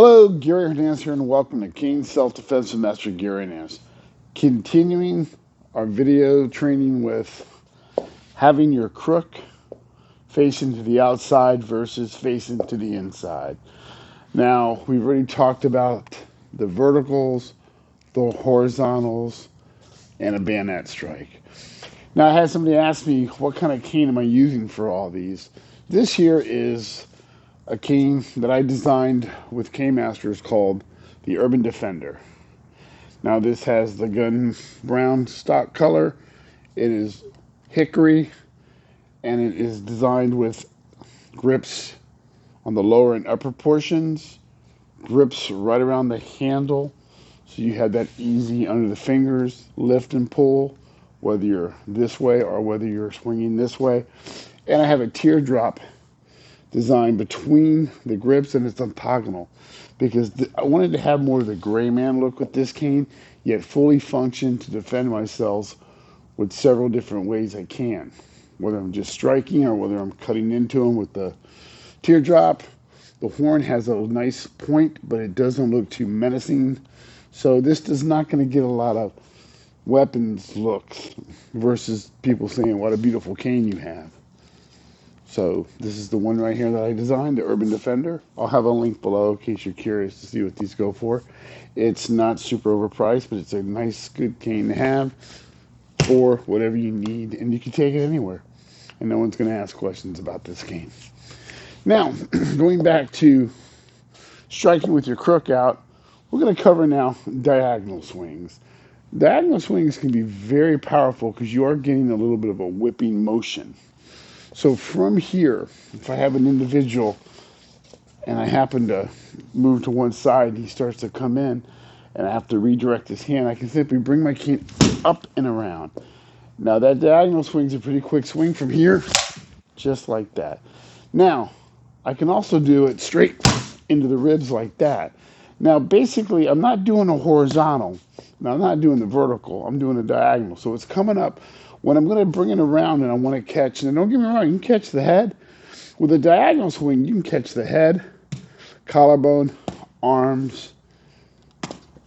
Hello, Gary Hernandez here, and welcome to Cane Self-Defense with Master Gary Hernandez. Continuing our video training with having your crook facing to the outside versus facing to the inside. Now, we've already talked about the verticals, the horizontals, and a bayonet strike. Now, I had somebody ask me, what kind of cane am I using for all these? This here is a cane that I designed with Cane Masters called the Urban Defender. Now this has the gun brown stock color. It is hickory, and it is designed with grips on the lower and upper portions, grips right around the handle, so you have that easy under the fingers lift and pull, whether you're this way or whether you're swinging this way. And I have a teardrop design between the grips, and it's orthogonal because I wanted to have more of the gray man look with this cane, yet fully function to defend myself with several different ways I can, whether I'm just striking or whether I'm cutting into them with the teardrop. The horn has a nice point, but it doesn't look too menacing, so this is not going to get a lot of weapons looks versus people saying what a beautiful cane you have. So this is the one right here that I designed, the Urban Defender. I'll have a link below in case you're curious to see what these go for. It's not super overpriced, but it's a nice, good cane to have for whatever you need, and you can take it anywhere. And no one's going to ask questions about this cane. Now, going back to striking with your crook out, we're going to cover now diagonal swings. Diagonal swings can be very powerful because you are getting a little bit of a whipping motion. So from here, if I have an individual and I happen to move to one side, he starts to come in, and I have to redirect his hand, I can simply bring my cane up and around. Now that diagonal swing is a pretty quick swing from here, just like that. Now, I can also do it straight into the ribs like that. Now, basically, I'm not doing a horizontal. Now, I'm not doing the vertical. I'm doing a diagonal. So it's coming up. When I'm going to bring it around and I want to catch, and don't get me wrong, you can catch the head. With a diagonal swing, you can catch the head, collarbone, arms,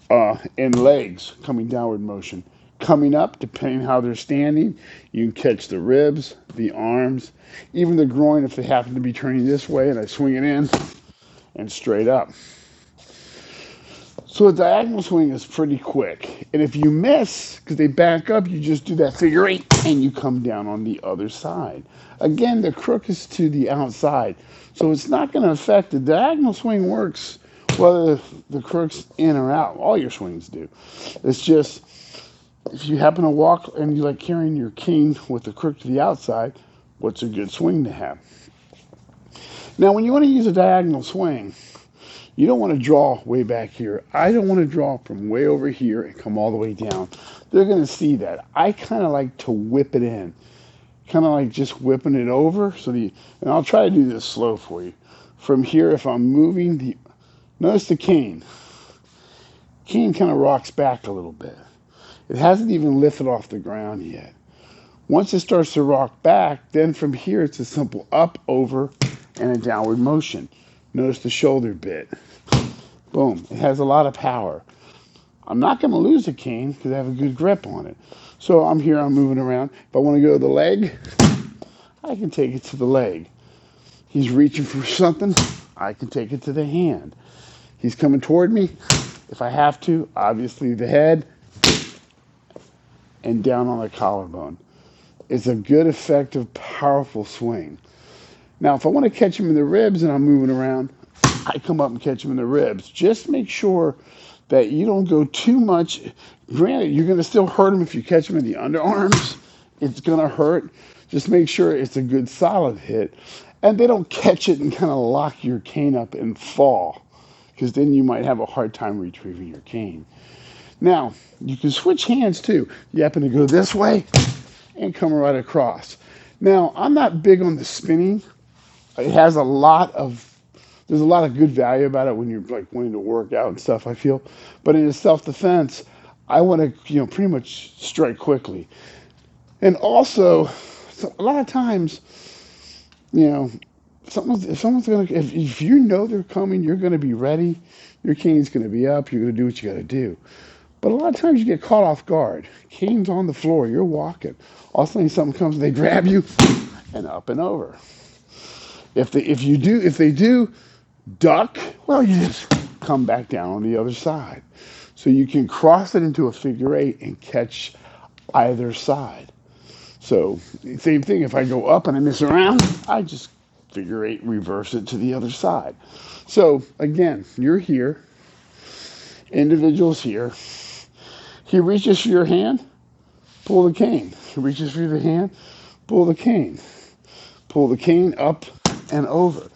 and legs coming downward motion. Coming up, depending how they're standing, you can catch the ribs, the arms, even the groin if they happen to be turning this way, and I swing it in and straight up. So a diagonal swing is pretty quick. And if you miss, because they back up, you just do that figure eight and you come down on the other side. Again, the crook is to the outside. So it's not going to affect the diagonal swing works whether the crook's in or out. All your swings do. It's just if you happen to walk and you like carrying your cane with the crook to the outside, what's a good swing to have? Now, when you want to use a diagonal swing, you don't want to draw way back here. I don't want to draw from way over here and come all the way down. They're going to see that. I kind of like to whip it in. Kind of like just whipping it over. And I'll try to do this slow for you. From here, if I'm moving, notice the cane. Cane kind of rocks back a little bit. It hasn't even lifted off the ground yet. Once it starts to rock back, then from here it's a simple up, over, and a downward motion. Notice the shoulder bit. Boom. It has a lot of power. I'm not going to lose the cane because I have a good grip on it. So I'm here, I'm moving around. If I want to go to the leg, I can take it to the leg. He's reaching for something, I can take it to the hand. He's coming toward me. If I have to, obviously the head and down on the collarbone. It's a good, effective, powerful swing. Now, if I want to catch him in the ribs and I'm moving around, I come up and catch him in the ribs. Just make sure that you don't go too much. Granted, you're going to still hurt him if you catch him in the underarms. It's going to hurt. Just make sure it's a good solid hit. And they don't catch it and kind of lock your cane up and fall, because then you might have a hard time retrieving your cane. Now, you can switch hands too. You happen to go this way and come right across. Now, I'm not big on the spinning. It has there's a lot of good value about it when you're like wanting to work out and stuff, I feel. But in a self-defense, I want to, pretty much strike quickly. And also, a lot of times, if you know they're coming, you're gonna be ready. Your cane's gonna be up. You're gonna do what you gotta do. But a lot of times you get caught off guard. Cane's on the floor. You're walking. All of a sudden something comes, they grab you, and up and over. If they do duck, well, you just come back down on the other side. So you can cross it into a figure eight and catch either side. So same thing, if I go up and I miss around, I just figure eight, reverse it to the other side. So again, you're here, individual's here. He reaches for your hand, pull the cane. He reaches for your hand, pull the cane. Pull the cane up and over.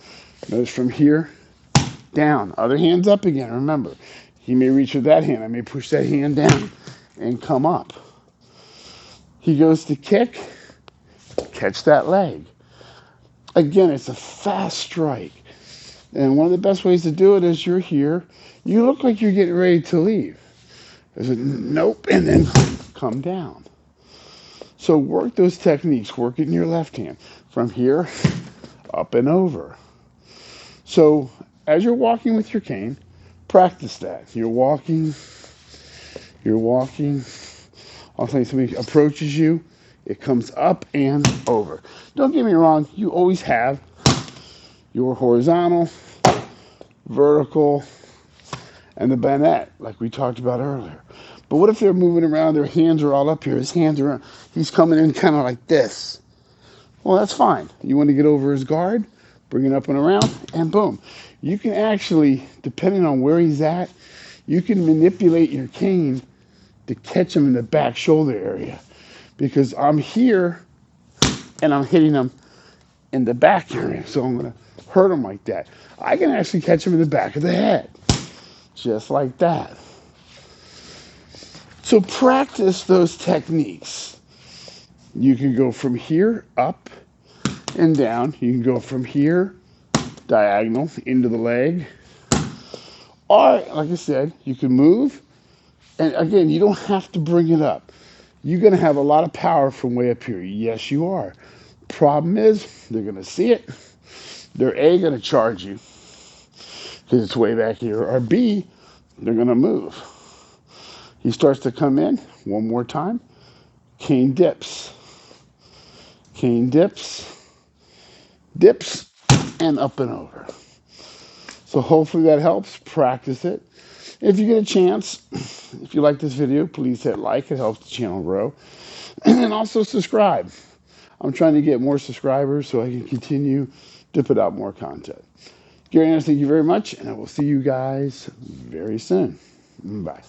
Notice from here, down. Other hand's up again. Remember, he may reach with that hand. I may push that hand down and come up. He goes to kick, catch that leg. Again, it's a fast strike. And one of the best ways to do it is you're here. You look like you're getting ready to leave. There's a nope, and then come down. So work those techniques. Work it in your left hand. From here, up and over. So as you're walking with your cane, practice that. You're walking. All of a sudden somebody approaches you, it comes up and over. Don't get me wrong, you always have your horizontal, vertical, and the bayonet, like we talked about earlier. But what if they're moving around, their hands are all up here, his hands are, he's coming in kind of like this. Well, that's fine. You want to get over his guard, bring it up and around, and boom. You can actually, depending on where he's at, you can manipulate your cane to catch him in the back shoulder area. Because I'm here, and I'm hitting him in the back area, so I'm going to hurt him like that. I can actually catch him in the back of the head, just like that. So practice those techniques. You can go from here up and down. You can go from here diagonal into the leg. Or, like I said, you can move. And again, you don't have to bring it up. You're going to have a lot of power from way up here. Yes, you are. Problem is, they're going to see it. They're A, going to charge you because it's way back here. Or B, they're going to move. He starts to come in. One more time. Cane dips. Cane dips. Dips. And up and over. So hopefully that helps. Practice it. If you get a chance, if you like this video, please hit like. It helps the channel grow. And then also subscribe. I'm trying to get more subscribers so I can continue to put out more content. Gary Hernandez, thank you very much, and I will see you guys very soon. Bye.